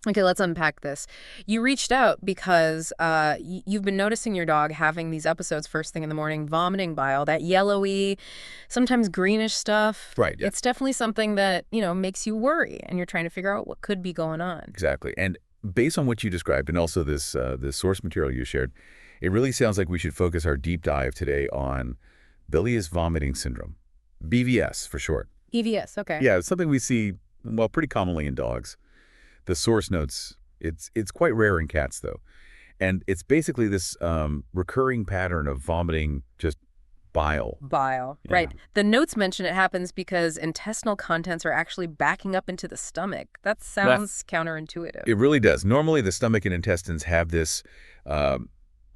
Okay, let's unpack this. You reached out because you've been noticing your dog having these episodes first thing in the morning, vomiting bile, that yellowy, sometimes greenish stuff. Right, yeah. It's definitely something that, makes you worry, and you're trying to figure out what could be going on. Exactly. And based on what you described and also this source material you shared, it really sounds like we should focus our deep dive today on bilious vomiting syndrome, BVS for short. EVS, okay. Yeah, it's something we see, well, pretty commonly in dogs. The source notes, it's quite rare in cats, though. And it's basically this recurring pattern of vomiting just bile. Bile, Yeah. right. The notes mention it happens because intestinal contents are actually backing up into the stomach. That sounds counterintuitive. It really does. Normally, the stomach and intestines have this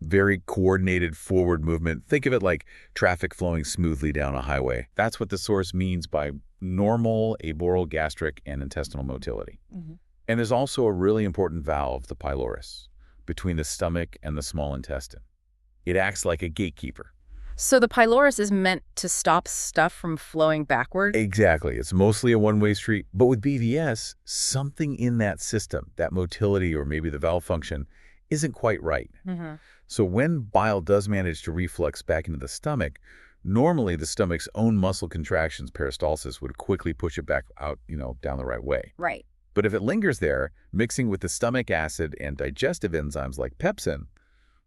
very coordinated forward movement. Think of it like traffic flowing smoothly down a highway. That's what the source means by normal aboral gastric and intestinal motility. Mhm. And there's also a really important valve, the pylorus, between the stomach and the small intestine. It acts like a gatekeeper. So the pylorus is meant to stop stuff from flowing backward? Exactly. It's mostly a one-way street. But with BVS, something in that system, that motility or maybe the valve function, isn't quite right. Mm-hmm. So when bile does manage to reflux back into the stomach, normally the stomach's own muscle contractions, peristalsis, would quickly push it back out, down the right way. Right. But if it lingers there, mixing with the stomach acid and digestive enzymes like pepsin,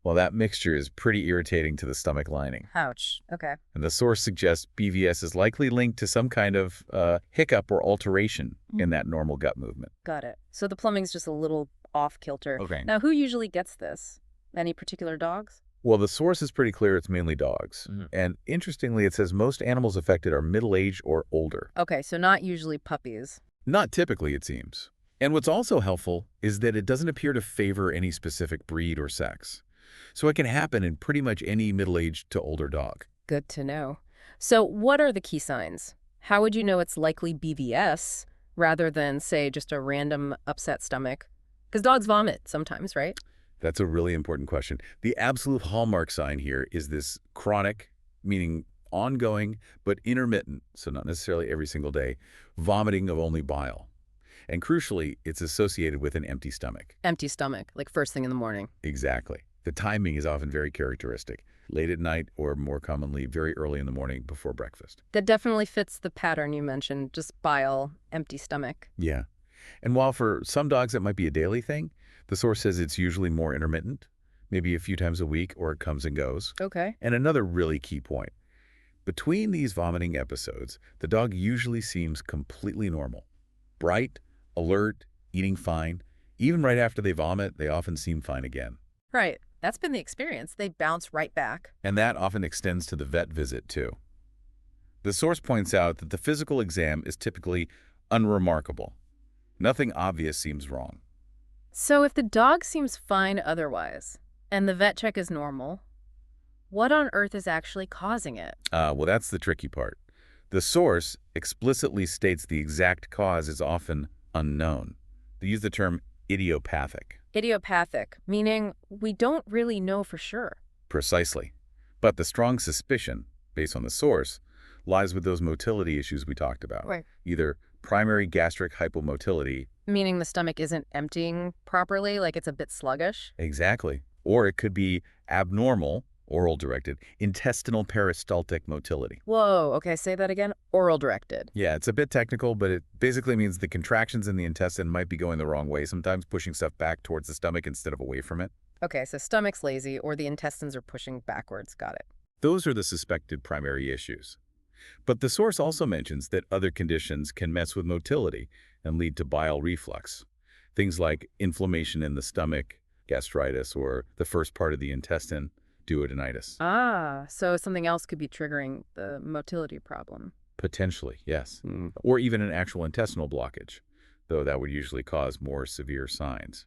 well, that mixture is pretty irritating to the stomach lining. Ouch. Okay. And the source suggests BVS is likely linked to some kind of hiccup or alteration in that normal gut movement. Got it. So the plumbing's just a little off-kilter. Okay. Now, who usually gets this? Any particular dogs? Well, the source is pretty clear. It's mainly dogs. And interestingly, it says most animals affected are middle-aged or older. Okay, so not usually puppies. Not typically, it seems. And what's also helpful is that it doesn't appear to favor any specific breed or sex. So it can happen in pretty much any middle-aged to older dog. Good to know. So what are the key signs? How would you know it's likely BVS rather than, say, just a random upset stomach? Because dogs vomit sometimes, right? That's a really important question. The absolute hallmark sign here is this chronic, meaning ongoing, but intermittent, so not necessarily every single day, vomiting of only bile. And crucially, it's associated with an empty stomach. Empty stomach, like first thing in the morning. Exactly. The timing is often very characteristic, late at night or more commonly very early in the morning before breakfast. That definitely fits the pattern you mentioned, just bile, empty stomach. Yeah. And while for some dogs it might be a daily thing, the source says it's usually more intermittent, maybe a few times a week, or it comes and goes. Okay. And another really key point. Between these vomiting episodes, the dog usually seems completely normal. Bright, alert, eating fine. Even right after they vomit, they often seem fine again. Right. That's been the experience. They bounce right back. And that often extends to the vet visit, too. The source points out that the physical exam is typically unremarkable. Nothing obvious seems wrong. So if the dog seems fine otherwise, and the vet check is normal, what on earth is actually causing it? Well, that's the tricky part. The source explicitly states the exact cause is often unknown. They use the term idiopathic. Idiopathic, meaning we don't really know for sure. Precisely. But the strong suspicion, based on the source, lies with those motility issues we talked about. Right. Either primary gastric hypomotility. Meaning the stomach isn't emptying properly, like it's a bit sluggish? Exactly. Or it could be abnormal, oral-directed, intestinal peristaltic motility. Whoa, okay, say that again. Oral directed. Yeah, it's a bit technical, but it basically means the contractions in the intestine might be going the wrong way, sometimes pushing stuff back towards the stomach instead of away from it. Okay, so stomach's lazy or the intestines are pushing backwards. Got it. Those are the suspected primary issues. But the source also mentions that other conditions can mess with motility and lead to bile reflux. Things like inflammation in the stomach, gastritis, or the first part of the intestine, duodenitis. Ah, so something else could be triggering the motility problem. Potentially, yes. Or even an actual intestinal blockage, though that would usually cause more severe signs.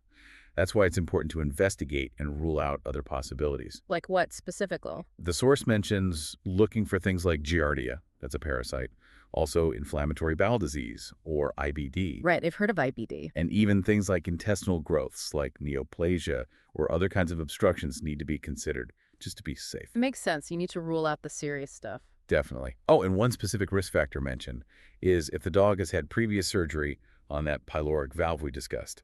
That's why it's important to investigate and rule out other possibilities. Like what specifically? The source mentions looking for things like Giardia, that's a parasite, also inflammatory bowel disease, or IBD. Right, I've heard of IBD. And even things like intestinal growths, like neoplasia, or other kinds of obstructions need to be considered, just to be safe. It makes sense. You need to rule out the serious stuff. Definitely. Oh, and one specific risk factor mentioned is if the dog has had previous surgery on that pyloric valve we discussed.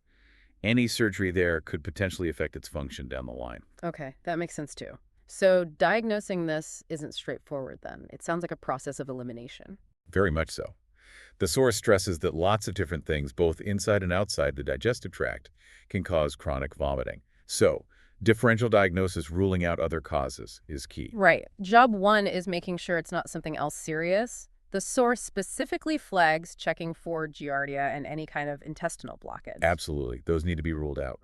Any surgery there could potentially affect its function down the line. Okay, that makes sense too. So diagnosing this isn't straightforward then. It sounds like a process of elimination. Very much so. The source stresses that lots of different things, both inside and outside the digestive tract, can cause chronic vomiting. So, differential diagnosis ruling out other causes is key. Right. Job one is making sure it's not something else serious. The source specifically flags checking for giardia and any kind of intestinal blockage. Absolutely. Those need to be ruled out.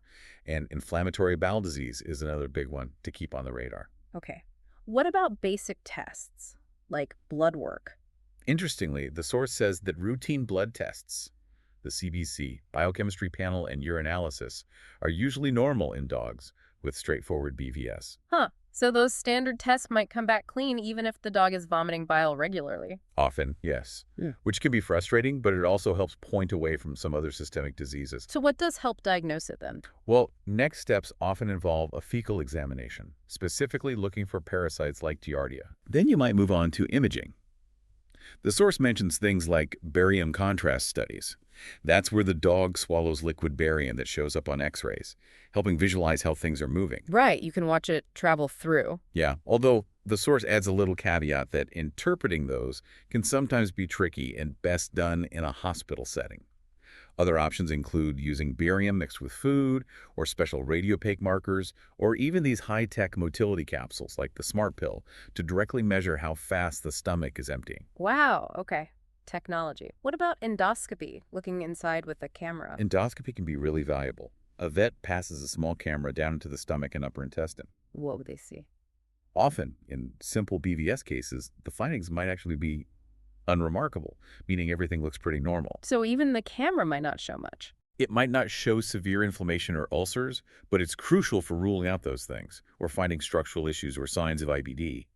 And inflammatory bowel disease is another big one to keep on the radar. Okay. What about basic tests, like blood work? Interestingly, the source says that routine blood tests, the CBC, biochemistry panel, and urinalysis, are usually normal in dogs with straightforward BVS. Huh. So those standard tests might come back clean even if the dog is vomiting bile regularly. Often, yes. Yeah. Which can be frustrating, but it also helps point away from some other systemic diseases. So what does help diagnose it then? Well, next steps often involve a fecal examination, specifically looking for parasites like Giardia. Then you might move on to imaging. The source mentions things like barium contrast studies. That's where the dog swallows liquid barium that shows up on x-rays, helping visualize how things are moving. Right, you can watch it travel through. Yeah, although the source adds a little caveat that interpreting those can sometimes be tricky and best done in a hospital setting. Other options include using barium mixed with food, or special radiopaque markers, or even these high-tech motility capsules like the Smart Pill to directly measure how fast the stomach is emptying. Wow, okay. Technology. What about endoscopy, looking inside with a camera? Endoscopy can be really valuable. A vet passes a small camera down into the stomach and upper intestine. What would they see? Often, in simple BVS cases, the findings might actually be unremarkable, meaning everything looks pretty normal. So even the camera might not show much. It might not show severe inflammation or ulcers, but it's crucial for ruling out those things or finding structural issues or signs of IBD.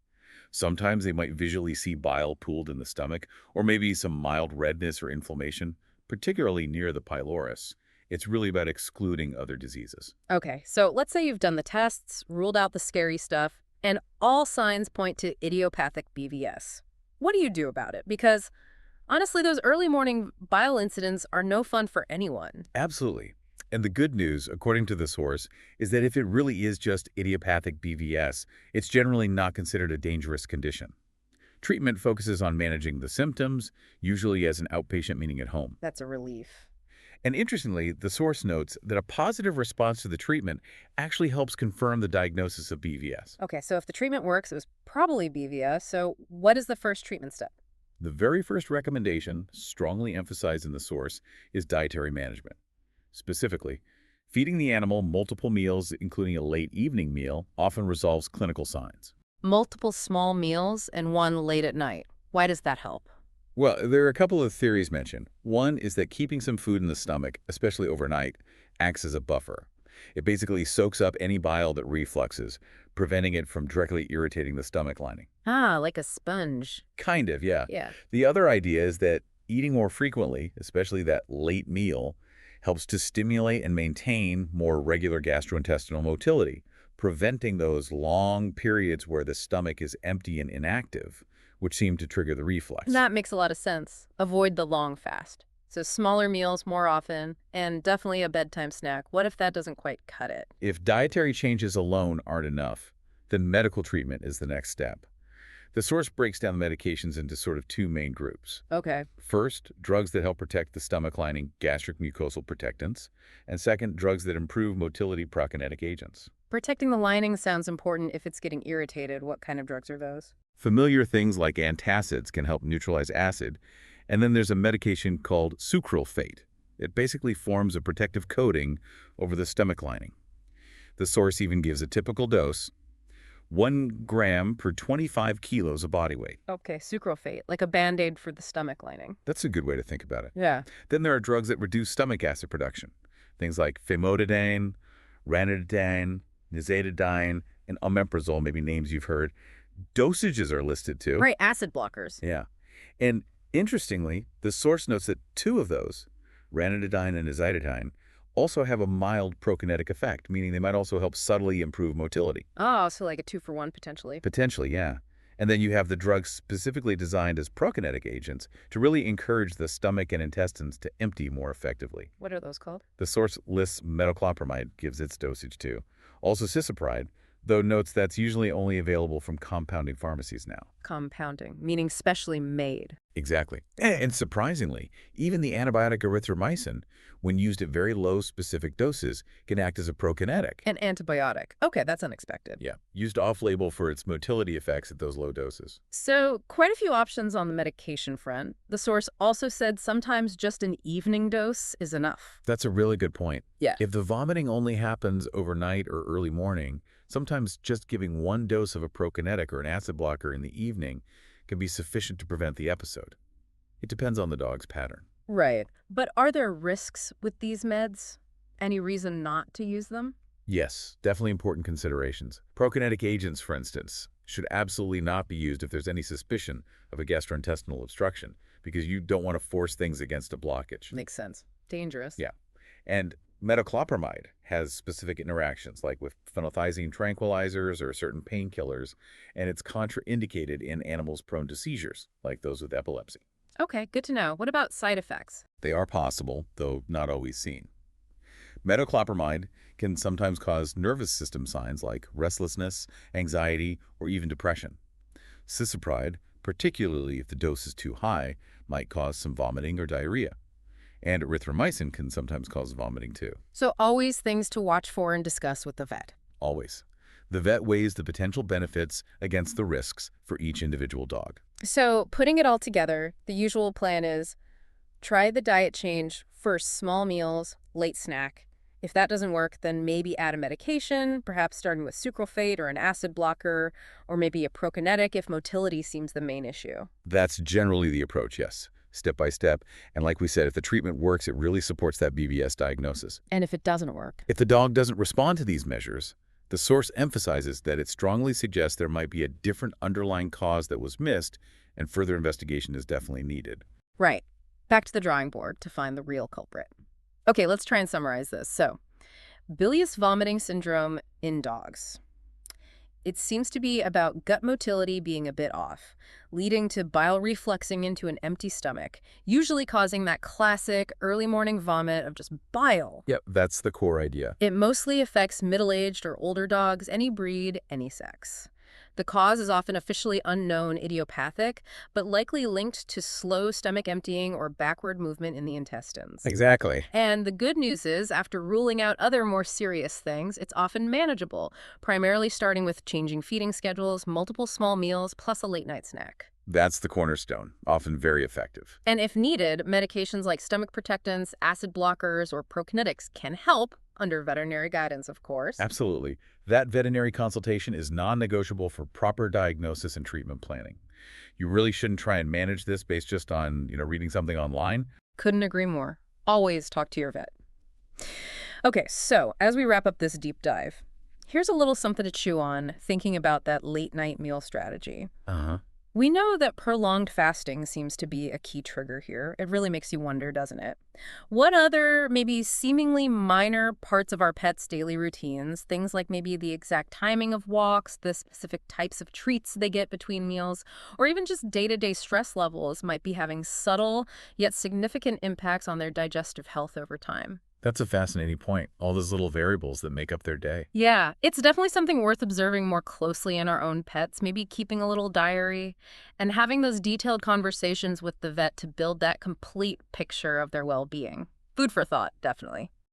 Sometimes they might visually see bile pooled in the stomach or maybe some mild redness or inflammation, particularly near the pylorus. It's really about excluding other diseases. Okay, so let's say you've done the tests, ruled out the scary stuff, and all signs point to idiopathic BVS. What do you do about it? Because honestly, those early morning bile incidents are no fun for anyone. Absolutely. And the good news, according to the source, is that if it really is just idiopathic BVS, it's generally not considered a dangerous condition. Treatment focuses on managing the symptoms, usually as an outpatient, meaning at home. That's a relief. And interestingly, the source notes that a positive response to the treatment actually helps confirm the diagnosis of BVS. Okay, so if the treatment works, it was probably BVS. So what is the first treatment step? The very first recommendation, strongly emphasized in the source, is dietary management. Specifically, feeding the animal multiple meals, including a late evening meal, often resolves clinical signs. Multiple small meals and one late at night. Why does that help? Well, there are a couple of theories mentioned. One is that keeping some food in the stomach, especially overnight, acts as a buffer. It basically soaks up any bile that refluxes, preventing it from directly irritating the stomach lining. Ah, like a sponge. Kind of, yeah. Yeah. The other idea is that eating more frequently, especially that late meal, helps to stimulate and maintain more regular gastrointestinal motility, preventing those long periods where the stomach is empty and inactive, which seem to trigger the reflux. That makes a lot of sense. Avoid the long fast. So smaller meals more often, and definitely a bedtime snack. What if that doesn't quite cut it? If dietary changes alone aren't enough, then medical treatment is the next step. The source breaks down the medications into sort of two main groups. Okay. First, drugs that help protect the stomach lining, gastric mucosal protectants, and second, drugs that improve motility, prokinetic agents. Protecting the lining sounds important if it's getting irritated. What kind of drugs are those? Familiar things like antacids can help neutralize acid, and then there's a medication called sucralfate. It basically forms a protective coating over the stomach lining. The source even gives a typical dose, 1 gram per 25 kilos of body weight. Okay, sucralfate, like a Band-Aid for the stomach lining. That's a good way to think about it. Yeah. Then there are drugs that reduce stomach acid production, things like famotidine, ranitidine, nizatidine, and omeprazole, maybe names you've heard. Dosages are listed too. Right, acid blockers. Yeah. And interestingly, the source notes that 2 of those, ranitidine and nizatidine, also have a mild prokinetic effect, meaning they might also help subtly improve motility. Oh, so like a 2-for-1 potentially. Potentially, yeah. And then you have the drugs specifically designed as prokinetic agents to really encourage the stomach and intestines to empty more effectively. What are those called? The source lists metoclopramide gives its dosage too. Also cisapride, though notes that's usually only available from compounding pharmacies now. Compounding, meaning specially made. Exactly. And surprisingly, even the antibiotic erythromycin, when used at very low specific doses, can act as a prokinetic. An antibiotic. Okay, that's unexpected. Yeah, used off-label for its motility effects at those low doses. So, quite a few options on the medication front. The source also said sometimes just an evening dose is enough. That's a really good point. Yeah. If the vomiting only happens overnight or early morning, sometimes just giving one dose of a prokinetic or an acid blocker in the evening can be sufficient to prevent the episode. It depends on the dog's pattern. Right. But are there risks with these meds? Any reason not to use them? Yes, definitely important considerations. Prokinetic agents, for instance, should absolutely not be used if there's any suspicion of a gastrointestinal obstruction, because you don't want to force things against a blockage. Makes sense. Dangerous. Yeah. And metoclopramide has specific interactions, like with phenothiazine tranquilizers or certain painkillers, and it's contraindicated in animals prone to seizures, like those with epilepsy. Okay, good to know. What about side effects? They are possible, though not always seen. Metoclopramide can sometimes cause nervous system signs like restlessness, anxiety, or even depression. Cisapride, particularly if the dose is too high, might cause some vomiting or diarrhea. And erythromycin can sometimes cause vomiting too. So always things to watch for and discuss with the vet. Always. The vet weighs the potential benefits against the risks for each individual dog. So putting it all together, the usual plan is try the diet change, first small meals, late snack. If that doesn't work, then maybe add a medication, perhaps starting with sucralfate or an acid blocker, or maybe a prokinetic if motility seems the main issue. That's generally the approach, yes. Step by step. And like we said, if the treatment works, it really supports that BVS diagnosis. And if it doesn't work? If the dog doesn't respond to these measures, the source emphasizes that it strongly suggests there might be a different underlying cause that was missed, and further investigation is definitely needed. Right. Back to the drawing board to find the real culprit. Okay, let's try and summarize this. So, bilious vomiting syndrome in dogs. It seems to be about gut motility being a bit off, leading to bile refluxing into an empty stomach, usually causing that classic early morning vomit of just bile. Yep, that's the core idea. It mostly affects middle-aged or older dogs, any breed, any sex. The cause is often officially unknown idiopathic, but likely linked to slow stomach emptying or backward movement in the intestines. Exactly. And the good news is, after ruling out other more serious things, it's often manageable, primarily starting with changing feeding schedules, multiple small meals, plus a late-night snack. That's the cornerstone, often very effective. And if needed, medications like stomach protectants, acid blockers, or prokinetics can help, under veterinary guidance, of course. Absolutely. That veterinary consultation is non-negotiable for proper diagnosis and treatment planning. You really shouldn't try and manage this based just on, reading something online. Couldn't agree more. Always talk to your vet. Okay, so as we wrap up this deep dive, here's a little something to chew on thinking about that late-night meal strategy. Uh-huh. We know that prolonged fasting seems to be a key trigger here. It really makes you wonder, doesn't it? What other, maybe seemingly minor parts of our pets' daily routines, things like maybe the exact timing of walks, the specific types of treats they get between meals, or even just day-to-day stress levels might be having subtle yet significant impacts on their digestive health over time? That's a fascinating point. All those little variables that make up their day. Yeah, it's definitely something worth observing more closely in our own pets, maybe keeping a little diary and having those detailed conversations with the vet to build that complete picture of their well-being. Food for thought, definitely.